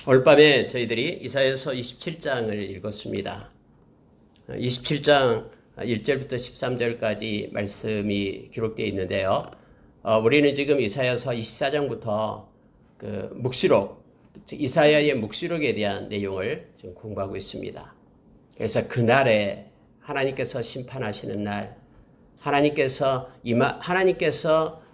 오늘 밤에 저희들이 이사야서 27장을 읽었습니다. 27장 1절부터 13절까지 말씀이 기록되어 있는데요. 우리는 지금 이사야서 24장부터 그 묵시록, 이사야의 묵시록에 대한 내용을 지금 공부하고 있습니다. 그래서 그날에 하나님께서 심판하시는 날, 하나님께서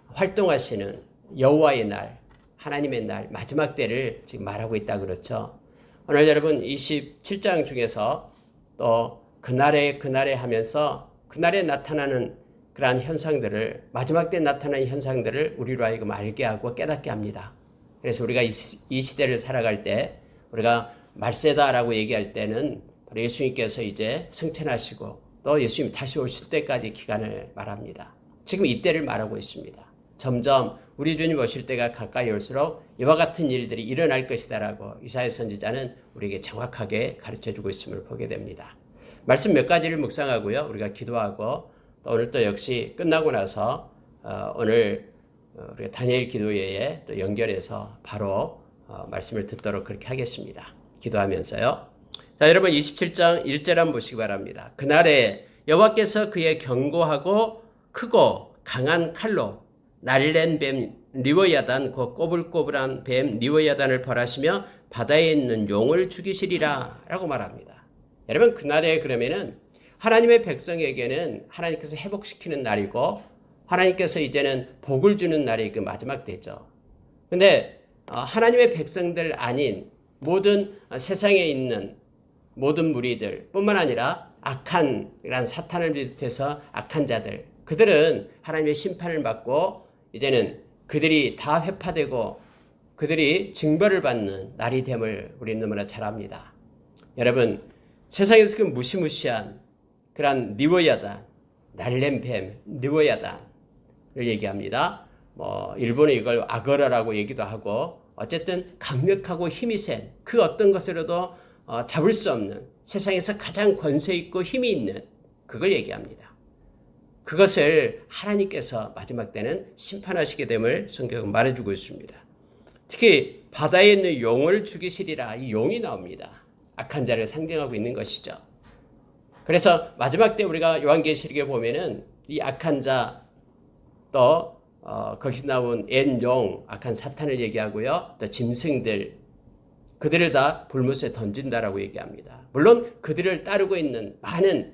활동하시는 여호와의 날, 하나님의 날, 마지막 때를 지금 말하고 있다 그렇죠. 오늘 여러분 27장 중에서 또 그날에 하면서 그날에 나타나는 그러한 현상들을, 마지막 때 나타나는 현상들을 우리로 하여금 알게 하고 깨닫게 합니다. 그래서 우리가 이 시대를 살아갈 때 우리가 말세다라고 얘기할 때는 바로 예수님께서 이제 승천하시고 또 예수님 다시 오실 때까지 기간을 말합니다. 지금 이때를 말하고 있습니다. 점점 우리 주님 오실 때가 가까이 올수록 이와 같은 일들이 일어날 것이다라고 이사야 선지자는 우리에게 정확하게 가르쳐주고 있음을 보게 됩니다. 말씀 몇 가지를 묵상하고요. 우리가 기도하고 또 오늘 또 역시 끝나고 나서 오늘 우리가 다니엘 기도회에 또 연결해서 바로 말씀을 듣도록 그렇게 하겠습니다. 기도하면서요. 자, 여러분 27장 1절 한번 보시기 바랍니다. 그날에 여호와께서 그의 견고하고 크고 강한 칼로 날랜 뱀 리워야단, 그 꼬불꼬불한 뱀 리워야단을 벌하시며 바다에 있는 용을 죽이시리라 라고 말합니다. 여러분 그날에 그러면은 하나님의 백성에게는 하나님께서 회복시키는 날이고 하나님께서 이제는 복을 주는 날이 그 마지막 때죠. 근데 하나님의 백성들 아닌 모든 세상에 있는 모든 무리들 뿐만 아니라 악한 이런 사탄을 비롯해서 악한 자들, 그들은 하나님의 심판을 받고 이제는 그들이 다 회파되고 그들이 징벌을 받는 날이 됨을 우리는 너무나 잘 압니다. 여러분 세상에서 그 무시무시한 그런 리워야단, 날렘뱀 리워야단을 얘기합니다. 일본은 이걸 아거라라고 얘기도 하고 어쨌든 강력하고 힘이 센 그 어떤 것으로도 잡을 수 없는 세상에서 가장 권세 있고 힘이 있는 그걸 얘기합니다. 그것을 하나님께서 마지막 때는 심판하시게 됨을 성경은 말해주고 있습니다. 특히 바다에 있는 용을 죽이시리라, 이 용이 나옵니다. 악한 자를 상징하고 있는 것이죠. 그래서 마지막 때 우리가 요한계시록에 보면은 이 악한 자 또 거기서 나온 용, 악한 사탄을 얘기하고요. 또 짐승들, 그들을 다 불못에 던진다라고 얘기합니다. 물론 그들을 따르고 있는 많은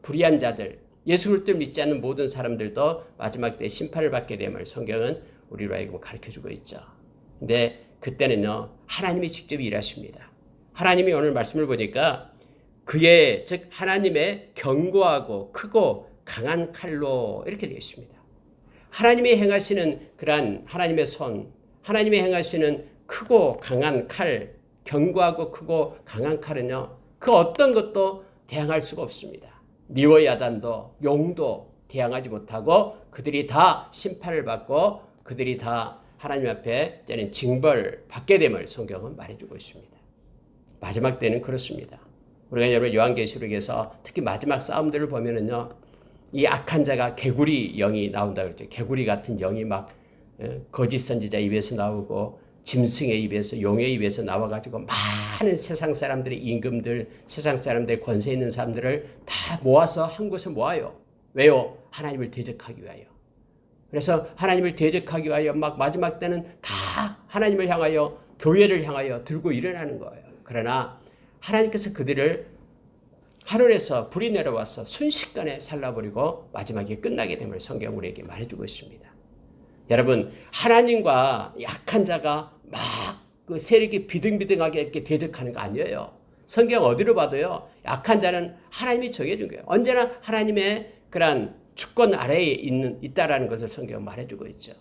불의한 자들, 예수 그리스도를 믿지 않는 모든 사람들도 마지막 때 심판을 받게 됨을 성경은 우리로 하여금 가르쳐주고 있죠. 근데 그때는요, 하나님이 직접 일하십니다. 하나님이 오늘 말씀을 보니까 그의, 즉 하나님의 견고하고 크고 강한 칼로 이렇게 되어 있습니다. 하나님이 행하시는 그러한 하나님의 손, 하나님이 행하시는 크고 강한 칼, 견고하고 크고 강한 칼은요, 그 어떤 것도 대항할 수가 없습니다. 리워야단도 용도 대항하지 못하고 그들이 다 심판을 받고 그들이 다 하나님 앞에 이제는 징벌을 받게 됨을 성경은 말해주고 있습니다. 마지막 때는 그렇습니다. 우리가 여러분 요한계시록에서 특히 마지막 싸움들을 보면은요, 이 악한 자가 개구리 영이 나온다 그랬죠. 개구리 같은 영이 막 거짓 선지자 입에서 나오고 짐승의 입에서, 용의 입에서 나와가지고 많은 세상 사람들의 임금들, 세상 사람들의 권세 있는 사람들을 다 모아서 한 곳에 모아요. 왜요? 하나님을 대적하기 위하여. 그래서 하나님을 대적하기 위하여 막 마지막 때는 다 하나님을 향하여, 교회를 향하여 들고 일어나는 거예요. 그러나 하나님께서 그들을 하늘에서 불이 내려와서 순식간에 살라버리고 마지막에 끝나게 됨을 성경 우리에게 말해주고 있습니다. 여러분, 하나님과 약한 자가 막 그 세력이 비등비등하게 이렇게 대적하는 거 아니에요. 성경 어디로 봐도요, 약한 자는 하나님이 정해준 거예요. 언제나 하나님의 그런 주권 아래에 있다라는 것을 성경 말해주고 있죠.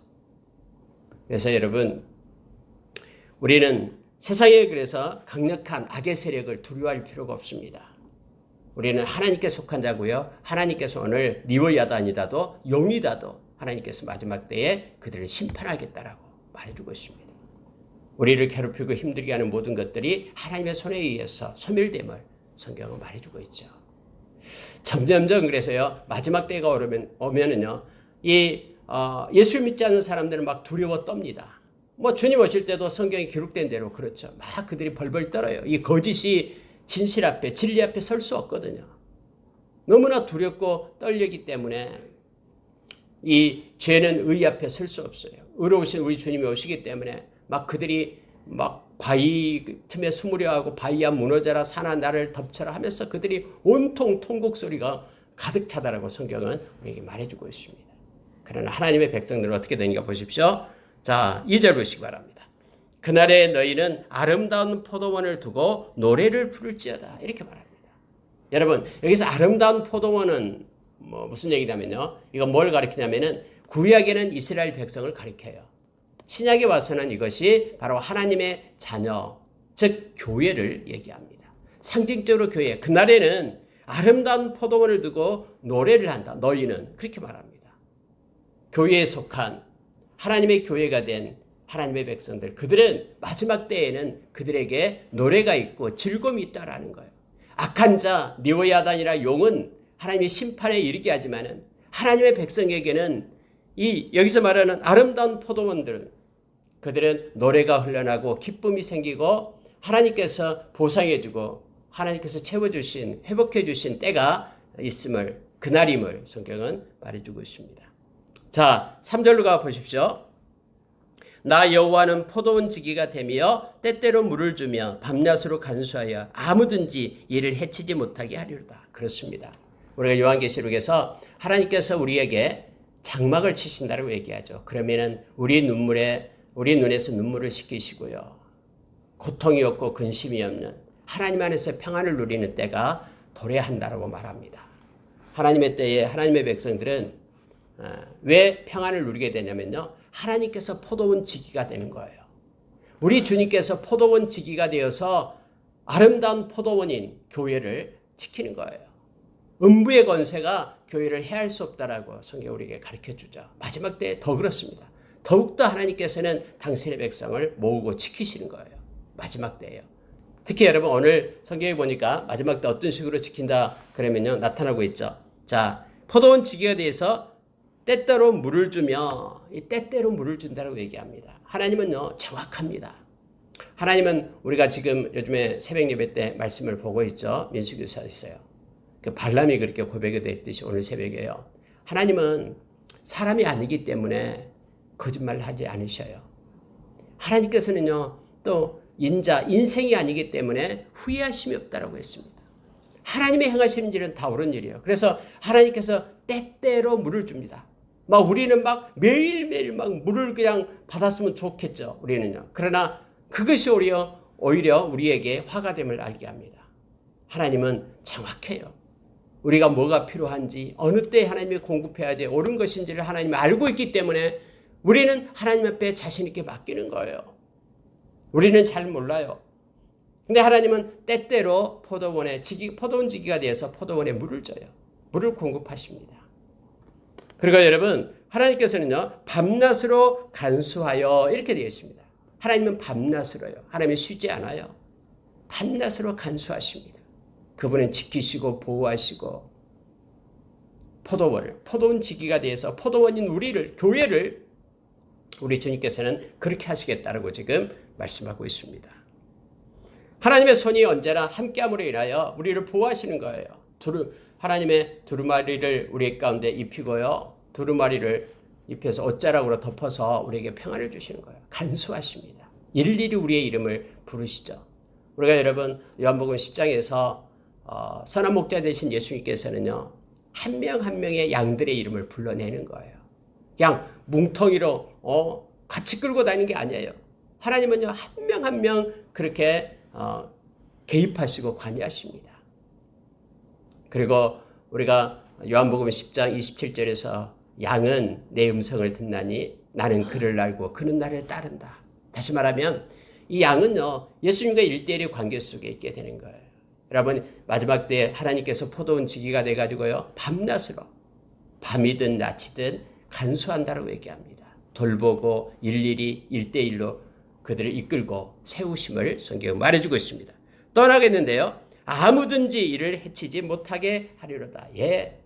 그래서 여러분, 우리는 세상에 그래서 강력한 악의 세력을 두려워할 필요가 없습니다. 우리는 하나님께 속한 자고요. 하나님께서 오늘 리워야단이다도 용이다도 하나님께서 마지막 때에 그들을 심판하겠다라고 말해주고 있습니다. 우리를 괴롭히고 힘들게 하는 모든 것들이 하나님의 손에 의해서 소멸됨을 성경은 말해주고 있죠. 점점점 그래서요, 마지막 때가 오면은요, 예수 믿지 않는 사람들은 막 두려워 떱니다. 뭐 주님 오실 때도 성경에 기록된 대로 그렇죠. 막 그들이 벌벌 떨어요. 이 거짓이 진실 앞에, 진리 앞에 설 수 없거든요. 너무나 두렵고 떨리기 때문에 이 죄는 의 앞에 설 수 없어요. 의로우신 우리 주님이 오시기 때문에 막 그들이 막 바위 틈에 숨으려 하고 바위야 무너져라 산아 나를 덮쳐라 하면서 그들이 온통 통곡 소리가 가득 차다라고 성경은 우리에게 말해주고 있습니다. 그러나 하나님의 백성들은 어떻게 되는가 보십시오. 자, 2절 보시기 바랍니다. 그날에 너희는 아름다운 포도원을 두고 노래를 부를지어다. 이렇게 말합니다. 여러분, 여기서 아름다운 포도원은 뭐 무슨 얘기냐면요. 이건 뭘 가리키냐면은 구약에는 이스라엘 백성을 가리켜요. 신약에 와서는 이것이 바로 하나님의 자녀, 즉 교회를 얘기합니다. 상징적으로 교회. 그날에는 아름다운 포도원을 두고 노래를 한다. 너희는 그렇게 말합니다. 교회에 속한 하나님의 교회가 된 하나님의 백성들, 그들은 마지막 때에는 그들에게 노래가 있고 즐거움이 있다라는 거예요. 악한 자, 니오야단이라 용은 하나님의 심판에 이르게 하지만은 하나님의 백성에게는 이 여기서 말하는 아름다운 포도원들은 그들은 노래가 흘러나고 기쁨이 생기고 하나님께서 보상해주고 하나님께서 채워주신 회복해주신 때가 있음을 그날임을 성경은 말해주고 있습니다. 자, 3절로 가 보십시오. 나 여호와는 포도원 지기가 되며 때때로 물을 주며 밤낮으로 간수하여 아무든지 이를 해치지 못하게 하리로다. 그렇습니다. 우리가 요한계시록에서 하나님께서 우리에게 장막을 치신다고 얘기하죠. 그러면은 우리 눈에서 눈물을 씻기시고요. 고통이 없고 근심이 없는 하나님 안에서 평안을 누리는 때가 도래한다고 말합니다. 하나님의 때에 하나님의 백성들은 왜 평안을 누리게 되냐면요. 하나님께서 포도원 지기가 되는 거예요. 우리 주님께서 포도원 지기가 되어서 아름다운 포도원인 교회를 지키는 거예요. 음부의 권세가 교회를 해할 수 없다라고 성경 우리에게 가르쳐주죠. 마지막 때에 더 그렇습니다. 더욱더 하나님께서는 당신의 백성을 모으고 지키시는 거예요. 마지막 때예요. 특히 여러분 오늘 성경에 보니까 마지막 때 어떤 식으로 지킨다 그러면요. 나타나고 있죠. 자, 포도원 지기가 돼서 때때로 물을 주며 이 때때로 물을 준다고 얘기합니다. 하나님은요 정확합니다. 하나님은 우리가 지금 요즘에 새벽 예배 때 말씀을 보고 있죠. 민수기서에 있어요. 그 발람이 그렇게 고백이 됐듯이 오늘 새벽에요. 하나님은 사람이 아니기 때문에 거짓말을 하지 않으셔요. 하나님께서는요 또 인생이 아니기 때문에 후회하심이 없다라고 했습니다. 하나님의 행하시는 일은 다 옳은 일이에요. 그래서 하나님께서 때때로 물을 줍니다. 막 우리는 막 매일매일 막 물을 그냥 받았으면 좋겠죠. 우리는요. 그러나 그것이 오히려 우리에게 화가 됨을 알게 합니다. 하나님은 정확해요. 우리가 뭐가 필요한지 어느 때 하나님이 공급해야 돼 옳은 것인지를 하나님이 알고 있기 때문에 우리는 하나님 앞에 자신 있게 맡기는 거예요. 우리는 잘 몰라요. 근데 하나님은 때때로 포도원 지기가 되어서 포도원에 물을 줘요. 물을 공급하십니다. 그리고 여러분 하나님께서는요 밤낮으로 간수하여 이렇게 되어 있습니다. 하나님은 밤낮으로요. 하나님은 쉬지 않아요. 밤낮으로 간수하십니다. 그분은 지키시고 보호하시고 포도원 지기가 되어서 포도원인 우리를 교회를 우리 주님께서는 그렇게 하시겠다라고 지금 말씀하고 있습니다. 하나님의 손이 언제나 함께함으로 인하여 우리를 보호하시는 거예요. 하나님의 두루마리를 우리 가운데 입히고요. 두루마리를 입혀서 옷자락으로 덮어서 우리에게 평안을 주시는 거예요. 간수하십니다. 일일이 우리의 이름을 부르시죠. 우리가 여러분 요한복음 10장에서 선한 목자 되신 예수님께서는요. 한 명 한 명의 양들의 이름을 불러내는 거예요. 그냥 뭉텅이로 같이 끌고 다니는 게 아니에요. 하나님은요. 한 명 한 명 그렇게 개입하시고 관여하십니다. 그리고 우리가 요한복음 10장 27절에서 양은 내 음성을 듣나니 나는 그를 알고 그는 나를 따른다. 다시 말하면 이 양은요 예수님과 1:1의 관계 속에 있게 되는 거예요. 여러분 마지막 때 하나님께서 포도원 지기가 돼가지고요 밤낮으로 밤이든 낮이든 간수한다라고 얘기합니다. 돌보고 일일이 1:1로 그들을 이끌고 세우심을 성경은 말해주고 있습니다. 떠나겠는데요. 아무든지 이를 해치지 못하게 하리로다. 예,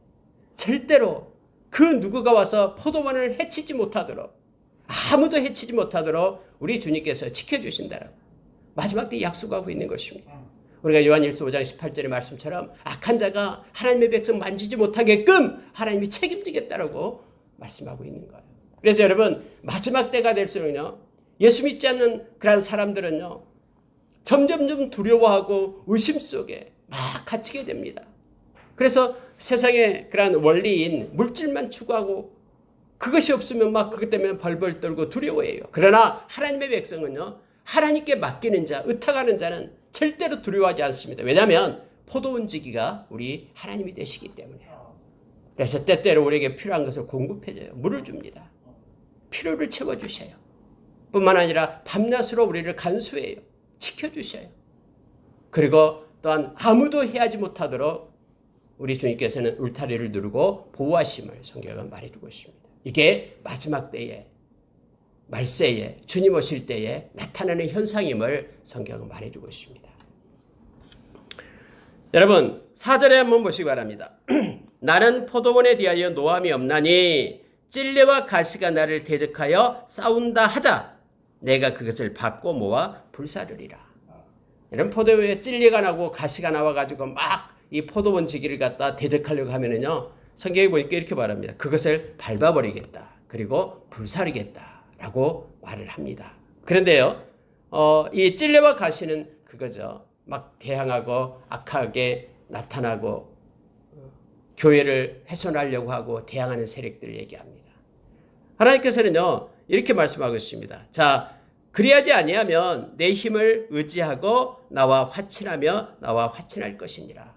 절대로 그 누구가 와서 포도원을 해치지 못하도록 아무도 해치지 못하도록 우리 주님께서 지켜주신다라고 마지막 때 약속하고 있는 것입니다. 우리가 요한일서 5장 18절의 말씀처럼 악한 자가 하나님의 백성 만지지 못하게끔 하나님이 책임지겠다라고 말씀하고 있는 거예요. 그래서 여러분 마지막 때가 될수록요 예수 믿지 않는 그런 사람들은요 점점점 두려워하고 의심 속에 막 갇히게 됩니다. 그래서 세상의 그런 원리인 물질만 추구하고 그것이 없으면 막 그것 때문에 벌벌 떨고 두려워해요. 그러나 하나님의 백성은요 하나님께 맡기는 자, 의탁하는 자는 절대로 두려워하지 않습니다. 왜냐하면 포도원지기가 우리 하나님이 되시기 때문에요. 그래서 때때로 우리에게 필요한 것을 공급해줘요. 물을 줍니다. 필요를 채워주셔요. 뿐만 아니라 밤낮으로 우리를 간수해요. 지켜주셔요. 그리고 또한 아무도 해하지 못하도록 우리 주님께서는 울타리를 누르고 보호하심을 성경은 말해주고 있습니다. 이게 마지막 때에 말세에 주님 오실 때에 나타나는 현상임을 성경은 말해주고 있습니다. 여러분 4절에 한번 보시기 바랍니다. 나는 포도원에 대하여 노함이 없나니 찔레와 가시가 나를 대적하여 싸운다 하자 내가 그것을 받고 모아 불사르리라. 이런 포도원에 찔레가 나고 가시가 나와가지고 막 이 포도원 지기를 갖다 대적하려고 하면은요 성경에 보니까 이렇게 말합니다. 그것을 밟아버리겠다. 그리고 불사르겠다. 라고 말을 합니다. 그런데요, 이 찔레와 가시는 그거죠. 막 대항하고 악하게 나타나고 교회를 훼손하려고 하고 대항하는 세력들을 얘기합니다. 하나님께서는요, 이렇게 말씀하고 있습니다. 자, 그리하지 아니하면 내 힘을 의지하고 나와 화친하며 나와 화친할 것이니라.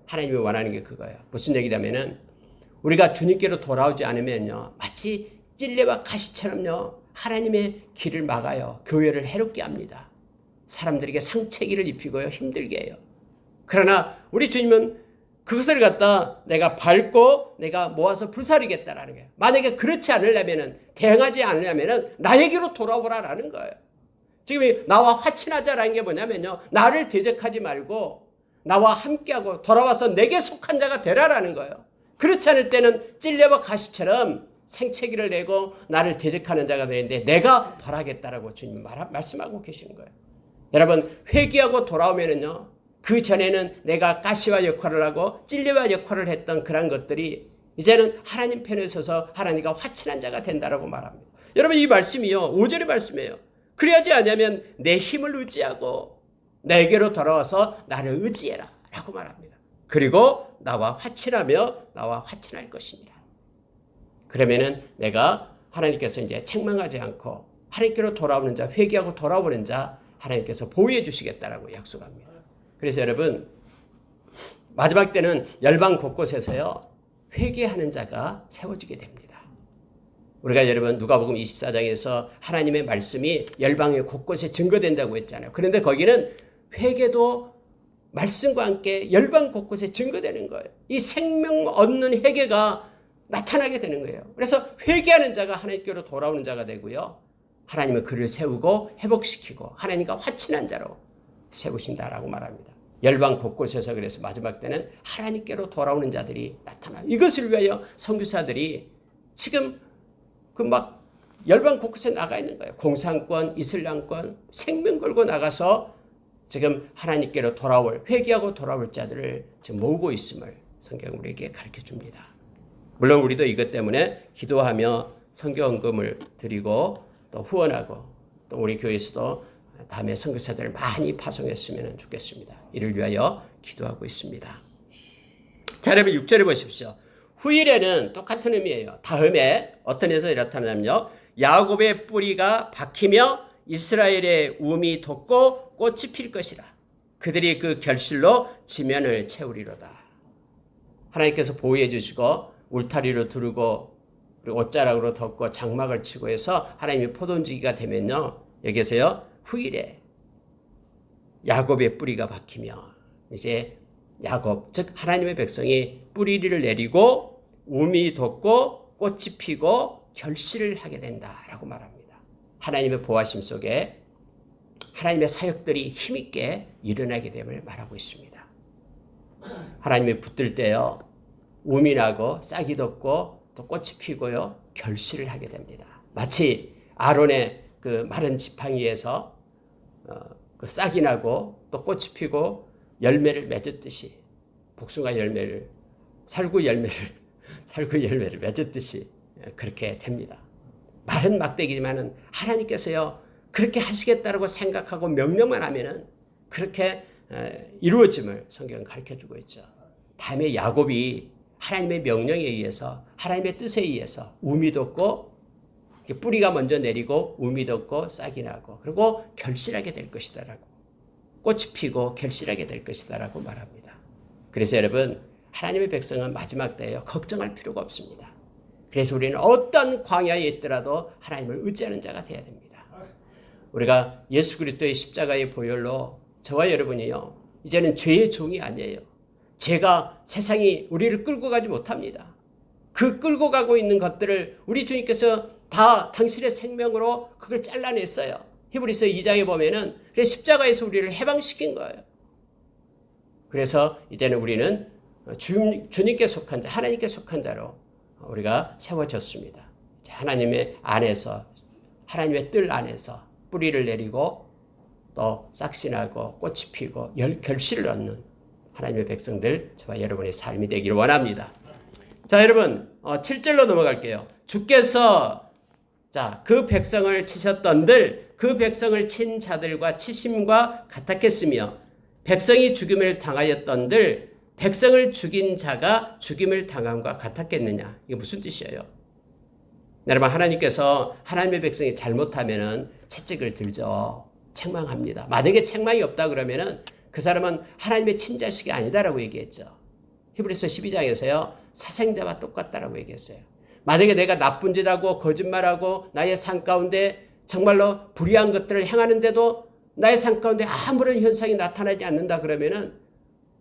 하나님이 원하는 게 그거예요. 무슨 얘기냐면은 우리가 주님께로 돌아오지 않으면요, 마치 찔레와 가시처럼요, 하나님의 길을 막아요. 교회를 해롭게 합니다. 사람들에게 상체기를 입히고요. 힘들게 해요. 그러나 우리 주님은 그것을 갖다 내가 밟고 내가 모아서 불사르겠다라는 거예요. 만약에 그렇지 않으려면은 대응하지 않으려면은 나에게로 돌아오라라는 거예요. 지금 나와 화친하자라는 게 뭐냐면요. 나를 대적하지 말고 나와 함께하고 돌아와서 내게 속한 자가 되라라는 거예요. 그렇지 않을 때는 찔레와 가시처럼 생채기를 내고 나를 대적하는 자가 되는데 내가 벌하겠다라고 주님 말씀하고 계시는 거예요. 여러분 회개하고 돌아오면은요 그 전에는 내가 가시와 역할을 하고 찔레와 역할을 했던 그런 것들이 이제는 하나님 편에 서서 하나님과 화친한 자가 된다라고 말합니다. 여러분 이 말씀이요 5절의 말씀이에요. 그래야지 않으면 내 힘을 의지하고 내게로 돌아와서 나를 의지해라 라고 말합니다. 그리고 나와 화친하며 나와 화친할 것이니라. 그러면은 내가 하나님께서 이제 책망하지 않고 하나님께로 돌아오는 자, 회개하고 돌아오는 자 하나님께서 보호해 주시겠다라고 약속합니다. 그래서 여러분 마지막 때는 열방 곳곳에서요 회개하는 자가 세워지게 됩니다. 우리가 여러분 누가복음 24장에서 하나님의 말씀이 열방의 곳곳에 증거된다고 했잖아요. 그런데 거기는 회개도 말씀과 함께 열방 곳곳에 증거되는 거예요. 이 생명 얻는 회개가 나타나게 되는 거예요. 그래서 회개하는 자가 하나님께로 돌아오는 자가 되고요. 하나님은 그를 세우고 회복시키고 하나님과 화친한 자로 세우신다라고 말합니다. 열방 곳곳에서 그래서 마지막 때는 하나님께로 돌아오는 자들이 나타나요. 이것을 위하여 선교사들이 지금 그 막 열방 곳곳에 나가 있는 거예요. 공산권, 이슬람권 생명 걸고 나가서 지금 하나님께로 돌아올 회개하고 돌아올 자들을 지금 모으고 있음을 성경은 우리에게 가르쳐 줍니다. 물론 우리도 이것 때문에 기도하며 선교헌금을 드리고 또 후원하고 또 우리 교회에서도 다음에 선교사들을 많이 파송했으면 좋겠습니다. 이를 위하여 기도하고 있습니다. 자, 여러분 6절에 보십시오. 후일에는 똑같은 의미예요. 다음에 어떤 데서 나타나냐면요. 야곱의 뿌리가 박히며 이스라엘의 움이 돋고 꽃이 필 것이라. 그들이 그 결실로 지면을 채우리로다. 하나님께서 보호해 주시고 울타리로 두르고 그리고 옷자락으로 덮고 장막을 치고 해서 하나님의 포도원지기가 되면요. 여기서요. 후일에 야곱의 뿌리가 박히며 이제 야곱 즉 하나님의 백성이 뿌리를 내리고 움이 돋고 꽃이 피고 결실을 하게 된다라고 말합니다. 하나님의 보호하심 속에 하나님의 사역들이 힘있게 일어나게 됨을 말하고 있습니다. 하나님이 붙들 때요. 움이 나고 싹이 돋고 또 꽃이 피고요. 결실을 하게 됩니다. 마치 아론의 그 마른 지팡이에서 그 싹이 나고 또 꽃이 피고 열매를 맺었듯이 복숭아 열매를 살구 열매를 맺었듯이 그렇게 됩니다. 마른 막대기지만은 하나님께서요 그렇게 하시겠다라고 생각하고 명령만 하면은 그렇게 이루어짐을 성경은 가르쳐주고 있죠. 다음에 야곱이 하나님의 명령에 의해서 하나님의 뜻에 의해서 우미 돋고 뿌리가 먼저 내리고 우미 돋고 싹이 나고 그리고 결실하게 될 것이다라고 꽃이 피고 결실하게 될 것이다라고 말합니다. 그래서 여러분 하나님의 백성은 마지막 때에 걱정할 필요가 없습니다. 그래서 우리는 어떤 광야에 있더라도 하나님을 의지하는 자가 되어야 됩니다. 우리가 예수 그리스도의 십자가의 보혈로 저와 여러분이요 이제는 죄의 종이 아니에요. 죄가 세상이 우리를 끌고 가지 못합니다. 그 끌고 가고 있는 것들을 우리 주님께서 다 당신의 생명으로 그걸 잘라냈어요. 히브리서 2장에 보면은 십자가에서 우리를 해방시킨 거예요. 그래서 이제는 우리는 주님께 속한 자, 하나님께 속한 자로 우리가 세워졌습니다. 하나님의 안에서, 하나님의 뜰 안에서 뿌리를 내리고 또 싹이 나고 꽃이 피고 결실을 얻는 하나님의 백성들, 저와 여러분의 삶이 되기를 원합니다. 자, 여러분 7절로 넘어갈게요. 주께서 그 백성을 치셨던들 그 백성을 친 자들과 치심과 같았겠으며 백성이 죽임을 당하였던들 백성을 죽인 자가 죽임을 당함과 같았겠느냐. 이게 무슨 뜻이에요? 여러분 하나님께서 하나님의 백성이 잘못하면은 채찍을 들죠. 책망합니다. 만약에 책망이 없다 그러면은 그 사람은 하나님의 친자식이 아니다라고 얘기했죠. 히브리서 12장에서요. 사생자와 똑같다라고 얘기했어요. 만약에 내가 나쁜 짓하고 거짓말하고 나의 삶 가운데 정말로 불의한 것들을 행하는데도 나의 삶 가운데 아무런 현상이 나타나지 않는다 그러면은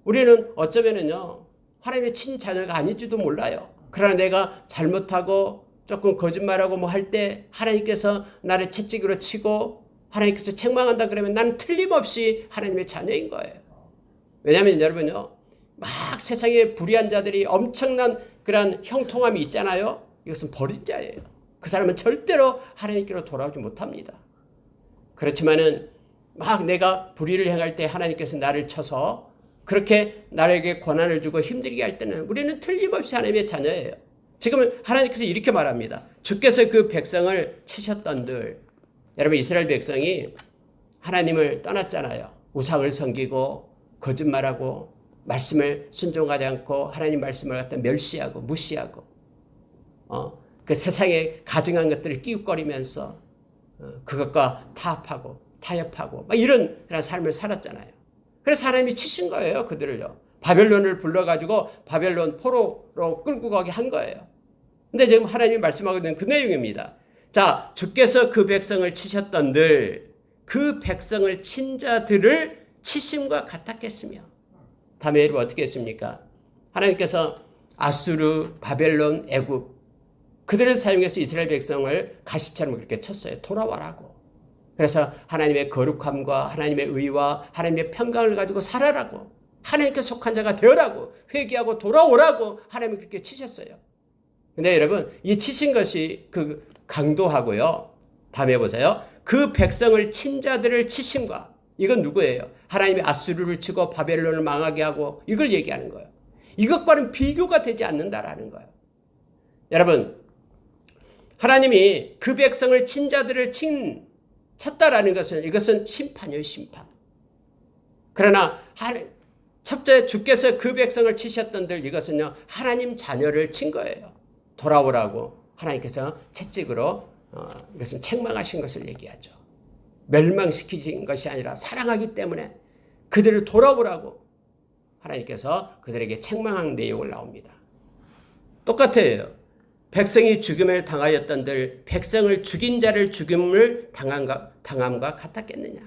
우리는 어쩌면은요 하나님의 친자녀가 아닐지도 몰라요. 그러나 내가 잘못하고 조금 거짓말하고 뭐 할 때 하나님께서 나를 채찍으로 치고 하나님께서 책망한다 그러면 나는 틀림없이 하나님의 자녀인 거예요. 왜냐하면 여러분요 막 세상에 불의한 자들이 엄청난 그런 형통함이 있잖아요. 이것은 버린 자예요. 그 사람은 절대로 하나님께로 돌아오지 못합니다. 그렇지만은 막 내가 불의를 행할 때 하나님께서 나를 쳐서 그렇게 나에게 권한을 주고 힘들게 할 때는 우리는 틀림없이 하나님의 자녀예요. 지금 하나님께서 이렇게 말합니다. 주께서 그 백성을 치셨던들. 여러분 이스라엘 백성이 하나님을 떠났잖아요. 우상을 섬기고 거짓말하고 말씀을 순종하지 않고 하나님 말씀을 갖다 멸시하고 무시하고 그 세상에 가증한 것들을 끼웃거리면서 그것과 타협하고 타협하고 막 이런 그런 삶을 살았잖아요. 그래서 하나님이 치신 거예요. 그들을요. 바벨론을 불러가지고 바벨론 포로로 끌고 가게 한 거예요. 근데 지금 하나님이 말씀하고 있는 그 내용입니다. 자, 주께서 그 백성을 치셨던들 그 백성을 친 자들을 치심과 같았겠으며 다음에 여러분 어떻게 했습니까? 하나님께서 아수르, 바벨론, 애굽 그들을 사용해서 이스라엘 백성을 가시처럼 그렇게 쳤어요. 돌아와라고. 그래서 하나님의 거룩함과 하나님의 의와 하나님의 평강을 가지고 살아라고 하나님께 속한 자가 되어라고 회개하고 돌아오라고 하나님이 그렇게 치셨어요. 근데 여러분 이 치신 것이 그 강도하고요. 다음에 보세요. 그 백성을 친 자들을 치심과 이건 누구예요? 하나님이 아수르를 치고 바벨론을 망하게 하고 이걸 얘기하는 거예요. 이것과는 비교가 되지 않는다라는 거예요. 여러분 하나님이 그 백성을 친 자들을 쳤다라는 것은 이것은 심판이에요. 심판. 그러나 첫째 주께서 그 백성을 치셨던들 이것은요 하나님 자녀를 친 거예요. 돌아오라고 하나님께서 채찍으로 이것은 책망하신 것을 얘기하죠. 멸망시키신 것이 아니라 사랑하기 때문에 그들을 돌아오라고 하나님께서 그들에게 책망한 내용을 나옵니다. 똑같아요. 백성이 죽임을 당하였던들 백성을 죽인 자를 죽임을 당함과 같았겠느냐.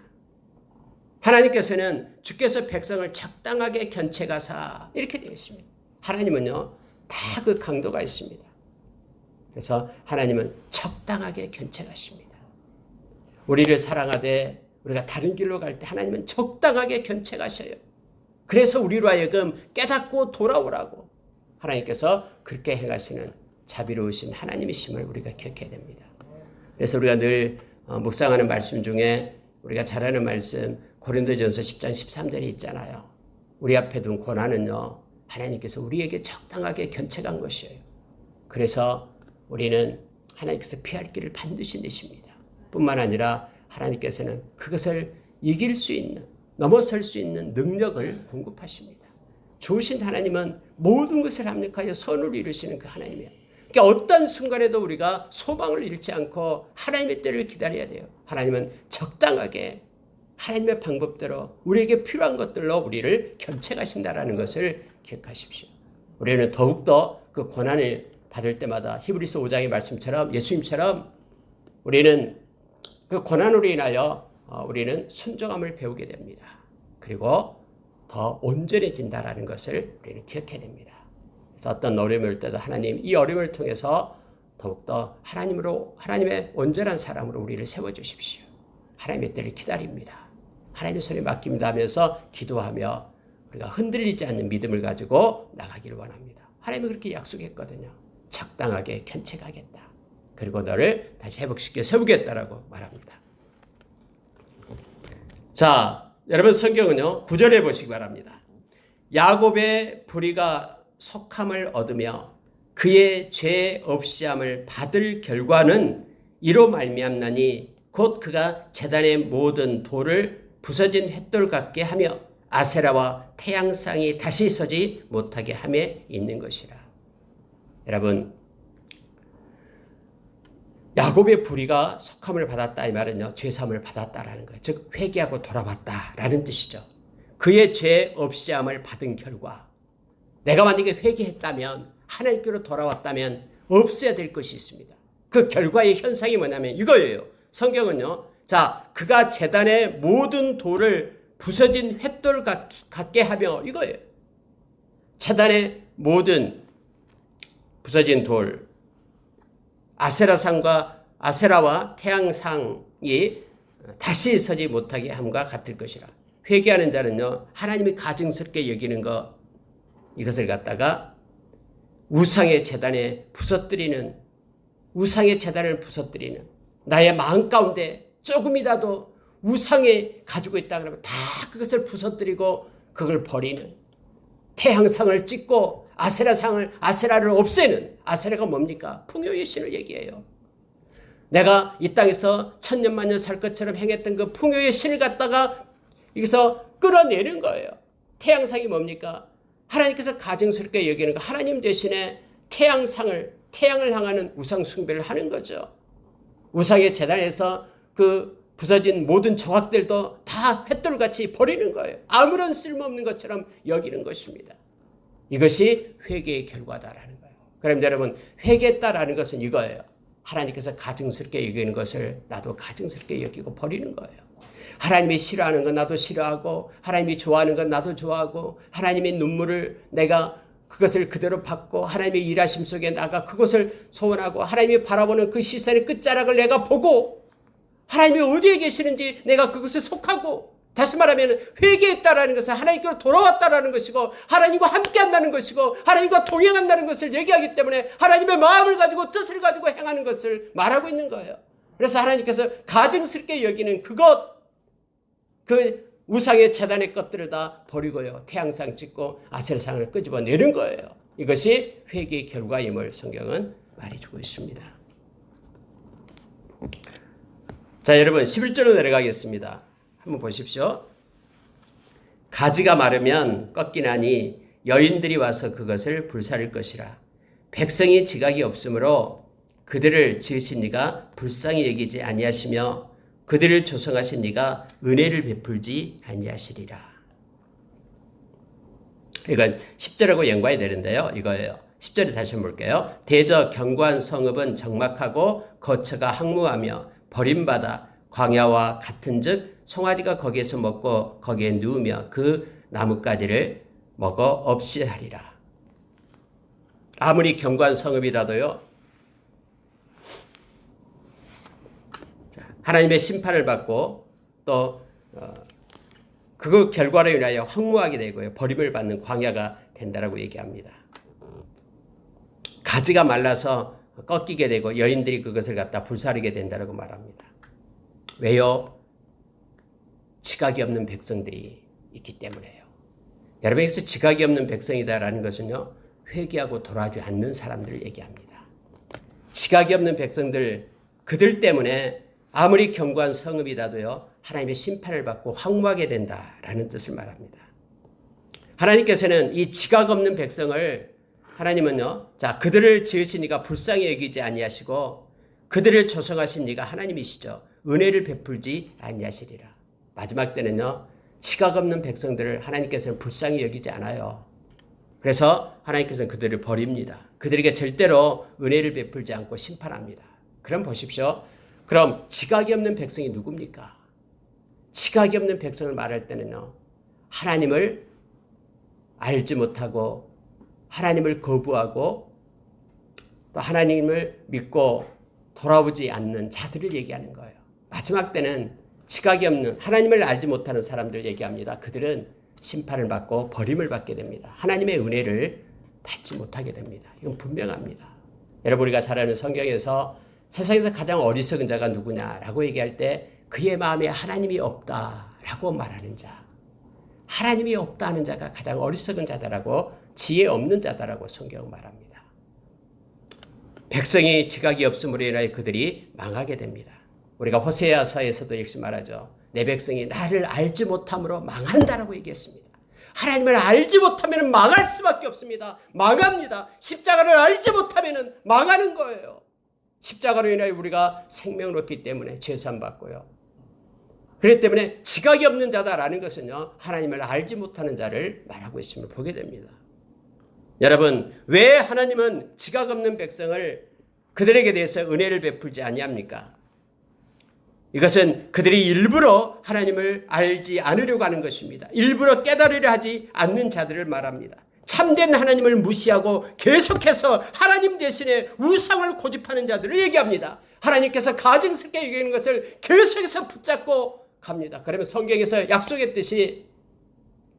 하나님께서는 주께서 백성을 적당하게 견책하사 이렇게 되어 있습니다. 하나님은요 다 그 강도가 있습니다. 그래서 하나님은 적당하게 견책하십니다. 우리를 사랑하되 우리가 다른 길로 갈 때 하나님은 적당하게 견책하셔요. 그래서 우리로 하여금 깨닫고 돌아오라고 하나님께서 그렇게 행하시는 자비로우신 하나님이심을 우리가 기억해야 됩니다. 그래서 우리가 늘 묵상하는 말씀 중에 우리가 잘 아는 말씀 고린도전서 10장 13절에 있잖아요. 우리 앞에 둔 고난은요, 하나님께서 우리에게 적당하게 견책한 것이에요. 그래서 우리는 하나님께서 피할 길을 반드시 내십니다. 뿐만 아니라 하나님께서는 그것을 이길 수 있는, 넘어설 수 있는 능력을 공급하십니다. 좋으신 하나님은 모든 것을 합력하여 선을 이루시는 그 하나님이에요. 그러니까 어떤 순간에도 우리가 소망을 잃지 않고 하나님의 때를 기다려야 돼요. 하나님은 적당하게 하나님의 방법대로 우리에게 필요한 것들로 우리를 견책하신다라는 것을 기억하십시오. 우리는 더욱더 그 고난을 받을 때마다 히브리서 5장의 말씀처럼 예수님처럼 우리는 그 고난으로 인하여 우리는 순종함을 배우게 됩니다. 그리고 더 온전해진다라는 것을 우리는 기억해야 됩니다. 그래서 어떤 어려움을 올 때도 하나님 이 어려움을 통해서 더욱더 하나님의 온전한 사람으로 우리를 세워주십시오. 하나님의 때를 기다립니다. 하나님의 손에 맡깁니다 하면서 기도하며 우리가 흔들리지 않는 믿음을 가지고 나가기를 원합니다. 하나님이 그렇게 약속했거든요. 적당하게 견책하겠다. 그리고 너를 다시 회복시켜 세우겠다라고 말합니다. 자, 여러분 성경은요. 9절에 보시기 바랍니다. 야곱의 불의가 속함을 얻으며 그의 죄 없이함을 받을 결과는 이로 말미암나니 곧 그가 제단의 모든 돌을 부서진 횃돌 같게 하며 아세라와 태양상이 다시 서지 못하게 함에 있는 것이라. 여러분, 야곱의 불의가 속함을 받았다 이 말은요, 죄사함을 받았다라는 거예요. 즉 회개하고 돌아왔다라는 뜻이죠. 그의 죄 없이함을 받은 결과, 내가 만약에 회개했다면, 하나님께로 돌아왔다면 없어야 될 것이 있습니다. 그 결과의 현상이 뭐냐면 이거예요. 성경은요, 자, 그가 제단의 모든 돌을 부서진 횃돌 같게 하며 이거예요. 제단의 모든 부서진 돌, 아세라와 태양상이 다시 서지 못하게 함과 같을 것이라. 회개하는 자는요, 하나님이 가증스럽게 여기는 것, 이것을 갖다가 우상의 재단을 부서뜨리는 나의 마음 가운데 조금이라도 우상에 가지고 있다 그러면 다 그것을 부서뜨리고 그걸 버리는, 태양상을 찍고 아세라를 없애는. 아세라가 뭡니까? 풍요의 신을 얘기해요. 내가 이 땅에서 천년만년 살 것처럼 행했던 그 풍요의 신을 갖다가 여기서 끌어내는 거예요. 태양상이 뭡니까? 하나님께서 가증스럽게 여기는 거, 하나님 대신에 태양을 향하는 우상 숭배를 하는 거죠. 우상의 제단에서 그 부서진 모든 조각들도 다 횃돌같이 버리는 거예요. 아무런 쓸모없는 것처럼 여기는 것입니다. 이것이 회개의 결과다라는 거예요. 그럼 여러분, 회개했다라는 것은 이거예요. 하나님께서 가증스럽게 여기는 것을 나도 가증스럽게 여기고 버리는 거예요. 하나님이 싫어하는 건 나도 싫어하고, 하나님이 좋아하는 건 나도 좋아하고, 하나님의 눈물을 내가 그것을 그대로 받고, 하나님의 일하심 속에 나가 그것을 소원하고, 하나님이 바라보는 그 시선의 끝자락을 내가 보고, 하나님이 어디에 계시는지 내가 그것에 속하고, 다시 말하면 회개했다라는 것은 하나님께로 돌아왔다라는 것이고, 하나님과 함께한다는 것이고, 하나님과 동행한다는 것을 얘기하기 때문에 하나님의 마음을 가지고 뜻을 가지고 행하는 것을 말하고 있는 거예요. 그래서 하나님께서 가증스럽게 여기는 그 우상의 제단의 것들을 다 버리고요, 태양상 찍고 아세라상을 끄집어내는 거예요. 이것이 회개의 결과임을 성경은 말해주고 있습니다. 자, 여러분 11절로 내려가겠습니다. 한번 보십시오. 가지가 마르면 꺾이나니 여인들이 와서 그것을 불사를 것이라. 백성이 지각이 없으므로 그들을 지으신 이가 불쌍히 여기지 아니하시며 그들을 조성하신 이가 은혜를 베풀지 아니하시리라. 이건 10절하고 연관이 되는데요. 이거예요. 10절에 다시 한번 볼게요. 대저 견고한 성읍은 적막하고 거처가 항무하며 버림받아 광야와 같은즉 송아지가 거기에서 먹고 거기에 누우며 그 나뭇가지를 먹어 없이 하리라. 아무리 견고한 성읍이라도요, 하나님의 심판을 받고 또 그 결과로 인하여 황무하게 되고요, 버림을 받는 광야가 된다라고 얘기합니다. 가지가 말라서 꺾이게 되고 여인들이 그것을 갖다 불사르게 된다라고 말합니다. 왜요? 지각이 없는 백성들이 있기 때문에요. 여러분께서 지각이 없는 백성이다라는 것은요, 회개하고 돌아오지 않는 사람들을 얘기합니다. 지각이 없는 백성들, 그들 때문에 아무리 견고한 성읍이라도요, 하나님의 심판을 받고 황무하게 된다라는 뜻을 말합니다. 하나님께서는 이 지각 없는 백성을, 하나님은요, 자, 그들을 지으신 이가 불쌍히 여기지 아니하시고 그들을 조성하신 이가 하나님이시죠. 은혜를 베풀지 아니하시리라. 마지막 때는요, 지각 없는 백성들을 하나님께서는 불쌍히 여기지 않아요. 그래서 하나님께서는 그들을 버립니다. 그들에게 절대로 은혜를 베풀지 않고 심판합니다. 그럼 보십시오. 그럼 지각이 없는 백성이 누굽니까? 지각이 없는 백성을 말할 때는요, 하나님을 알지 못하고 하나님을 거부하고 또 하나님을 믿고 돌아오지 않는 자들을 얘기하는 거예요. 마지막 때는 지각이 없는, 하나님을 알지 못하는 사람들 얘기합니다. 그들은 심판을 받고 버림을 받게 됩니다. 하나님의 은혜를 받지 못하게 됩니다. 이건 분명합니다. 여러분, 우리가 잘 아는 성경에서 세상에서 가장 어리석은 자가 누구냐라고 얘기할 때 그의 마음에 하나님이 없다라고 말하는 자, 하나님이 없다는 자가 가장 어리석은 자다라고, 지혜 없는 자다라고 성경은 말합니다. 백성이 지각이 없음으로 인하여 그들이 망하게 됩니다. 우리가 호세아서에서도 역시 말하죠. 내 백성이 나를 알지 못함으로 망한다라고 얘기했습니다. 하나님을 알지 못하면 망할 수밖에 없습니다. 망합니다. 십자가를 알지 못하면 망하는 거예요. 십자가로 인하여 우리가 생명을 얻기 때문에 죄산 받고요. 그렇기 때문에 지각이 없는 자다라는 것은요, 하나님을 알지 못하는 자를 말하고 있음을 보게 됩니다. 여러분, 왜 하나님은 지각 없는 백성을, 그들에게 대해서 은혜를 베풀지 아니합니까? 이것은 그들이 일부러 하나님을 알지 않으려고 하는 것입니다. 일부러 깨달으려 하지 않는 자들을 말합니다. 참된 하나님을 무시하고 계속해서 하나님 대신에 우상을 고집하는 자들을 얘기합니다. 하나님께서 가증스럽게 얘기하는 것을 계속해서 붙잡고 갑니다. 그러면 성경에서 약속했듯이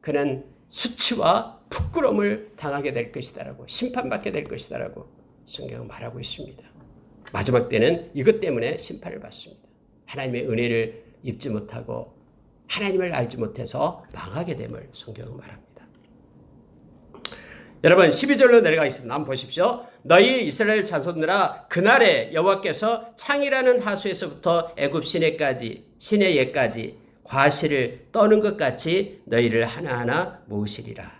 그는 수치와 부끄러움을 당하게 될 것이다라고, 심판받게 될 것이다라고 성경은 말하고 있습니다. 마지막 때는 이것 때문에 심판을 받습니다. 하나님의 은혜를 입지 못하고 하나님을 알지 못해서 망하게 됨을 성경은 말합니다. 여러분, 12절로 내려가겠습니다. 한번 보십시오. 너희 이스라엘 자손들아, 그날에 여호와께서 창이라는 하수에서부터 애굽 시내에까지 과실을 떠는 것 같이 너희를 하나하나 모으시리라.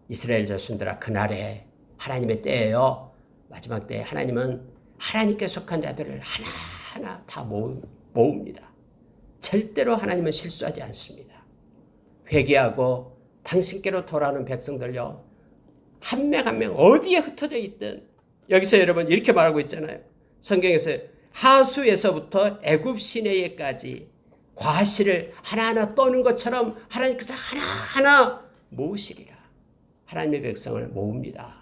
이스라엘 자손들아, 그날에, 하나님의 때예요. 마지막 때에 하나님은 하나님께 속한 자들을 하나하나 다 모읍니다. 절대로 하나님은 실수하지 않습니다. 회개하고 당신께로 돌아오는 백성들요, 한 명 한 명 어디에 흩어져 있든, 여기서 여러분 이렇게 말하고 있잖아요. 성경에서 하수에서부터 애굽 시내에까지 과실을 하나하나 떠는 것처럼 하나님께서 하나하나 모으시리라. 하나님의 백성을 모읍니다.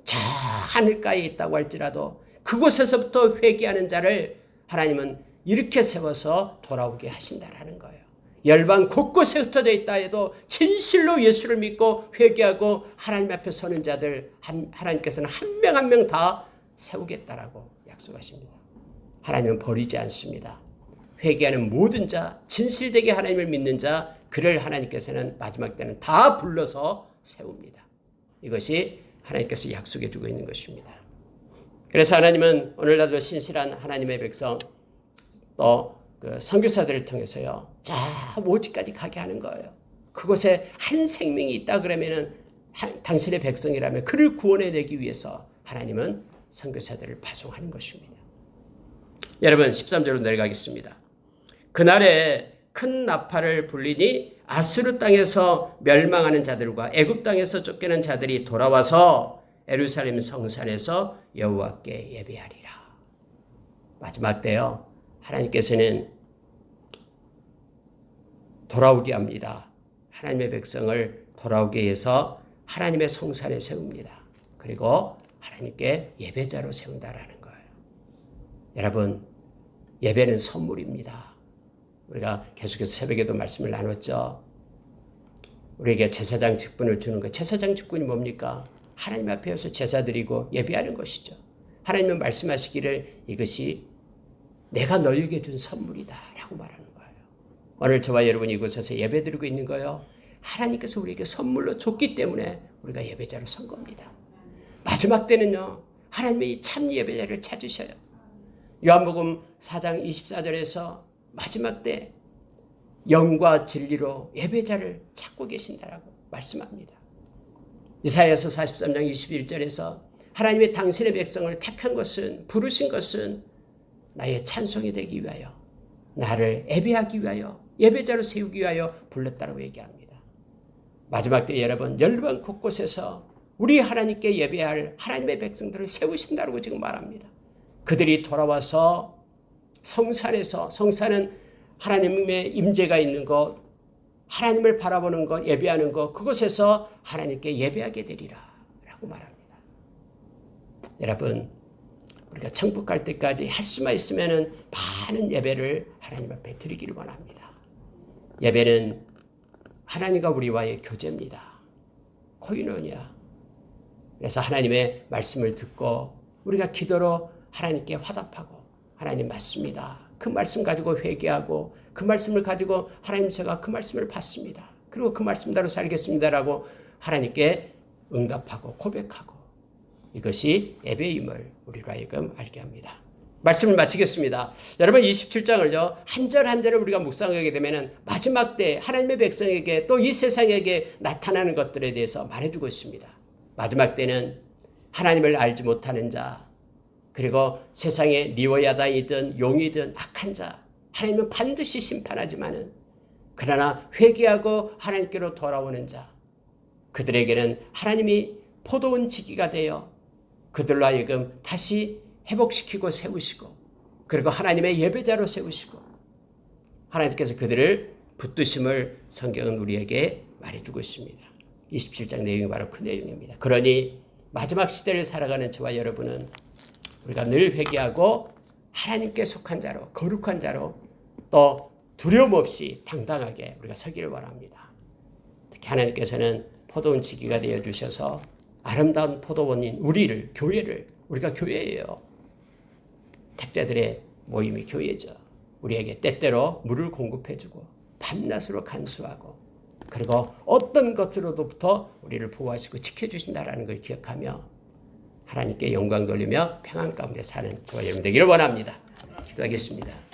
저 하늘가에 있다고 할지라도 그곳에서부터 회개하는 자를 하나님은 이렇게 세워서 돌아오게 하신다라는 거예요. 열방 곳곳에 흩어져 있다 해도 진실로 예수를 믿고 회개하고 하나님 앞에 서는 자들 하나님께서는 한 명 한 명 다 세우겠다라고 약속하십니다. 하나님은 버리지 않습니다. 회개하는 모든 자, 진실되게 하나님을 믿는 자, 그를 하나님께서는 마지막 때는 다 불러서 세웁니다. 이것이 하나님께서 약속해 주고 있는 것입니다. 그래서 하나님은 오늘날도 신실한 하나님의 백성, 또 그 선교사들을 통해서요, 저 모지까지 가게 하는 거예요. 그곳에 한 생명이 있다 그러면은 당신의 백성이라면 그를 구원해내기 위해서 하나님은 선교사들을 파송하는 것입니다. 여러분, 13절로 내려가겠습니다. 그날에 큰 나팔을 불리니 아수르 땅에서 멸망하는 자들과 애굽 땅에서 쫓겨난 자들이 돌아와서 예루살렘 성산에서 여호와께 예배하리라. 마지막 때요, 하나님께서는 돌아오게 합니다. 하나님의 백성을 돌아오게 해서 하나님의 성산에 세웁니다. 그리고 하나님께 예배자로 세운다라는 거예요. 여러분, 예배는 선물입니다. 우리가 계속해서 새벽에도 말씀을 나눴죠. 우리에게 제사장 직분을 주는 것. 제사장 직분이 뭡니까? 하나님 앞에 서 제사 드리고 예배하는 것이죠. 하나님은 말씀하시기를 이것이 내가 너에게 준 선물이다 라고 말하는 거예요. 오늘 저와 여러분이 이곳에서 예배드리고 있는 거요, 하나님께서 우리에게 선물로 줬기 때문에 우리가 예배자로 선 겁니다. 마지막 때는요, 하나님의 참 예배자를 찾으셔요. 요한복음 4장 24절에서 마지막 때 영과 진리로 예배자를 찾고 계신다라고 말씀합니다. 이사야서 43장 21절에서 하나님의 당신의 백성을 택한 것은, 부르신 것은 나의 찬송이 되기 위하여, 나를 예배하기 위하여, 예배자로 세우기 위하여 불렀다라고 얘기합니다. 마지막 때 여러분, 열방 곳곳에서 우리 하나님께 예배할 하나님의 백성들을 세우신다라고 지금 말합니다. 그들이 돌아와서 성산에서, 성산은 하나님의 임재가 있는 곳, 하나님을 바라보는 것, 예배하는 것, 그곳에서 하나님께 예배하게 되리라 라고 말합니다. 여러분, 우리가 천국 갈 때까지 할 수만 있으면 많은 예배를 하나님 앞에 드리기를 원합니다. 예배는 하나님과 우리와의 교제입니다. 코이노니아. 그래서 하나님의 말씀을 듣고 우리가 기도로 하나님께 화답하고, 하나님 맞습니다, 그 말씀 가지고 회개하고, 그 말씀을 가지고 하나님 제가 그 말씀을 받습니다, 그리고 그 말씀대로 살겠습니다라고 하나님께 응답하고 고백하고, 이것이 예배임을 우리로 하여금 알게 합니다. 말씀을 마치겠습니다. 여러분, 27장을요 한 절 한 절을 우리가 묵상하게 되면 마지막 때 하나님의 백성에게, 또 이 세상에게 나타나는 것들에 대해서 말해주고 있습니다. 마지막 때는 하나님을 알지 못하는 자, 그리고 세상에 리워야다이든 용이든 악한 자, 하나님은 반드시 심판하지만은, 그러나 회개하고 하나님께로 돌아오는 자, 그들에게는 하나님이 포도원 지기가 되어 그들로 하여금 다시 회복시키고 세우시고, 그리고 하나님의 예배자로 세우시고, 하나님께서 그들을 붙드심을 성경은 우리에게 말해주고 있습니다. 27장 내용이 바로 그 내용입니다. 그러니 마지막 시대를 살아가는 저와 여러분은 우리가 늘 회개하고 하나님께 속한 자로, 거룩한 자로, 또 두려움 없이 당당하게 우리가 서기를 원합니다. 특히 하나님께서는 포도원 지기가 되어주셔서 아름다운 포도원인 우리를, 교회를, 우리가 교회예요. 택자들의 모임이 교회죠. 우리에게 때때로 물을 공급해주고 밤낮으로 간수하고, 그리고 어떤 것으로부터 우리를 보호하시고 지켜주신다라는 걸 기억하며 하나님께 영광 돌리며 평안 가운데 사는 저와 여러분 되기를 원합니다. 기도하겠습니다.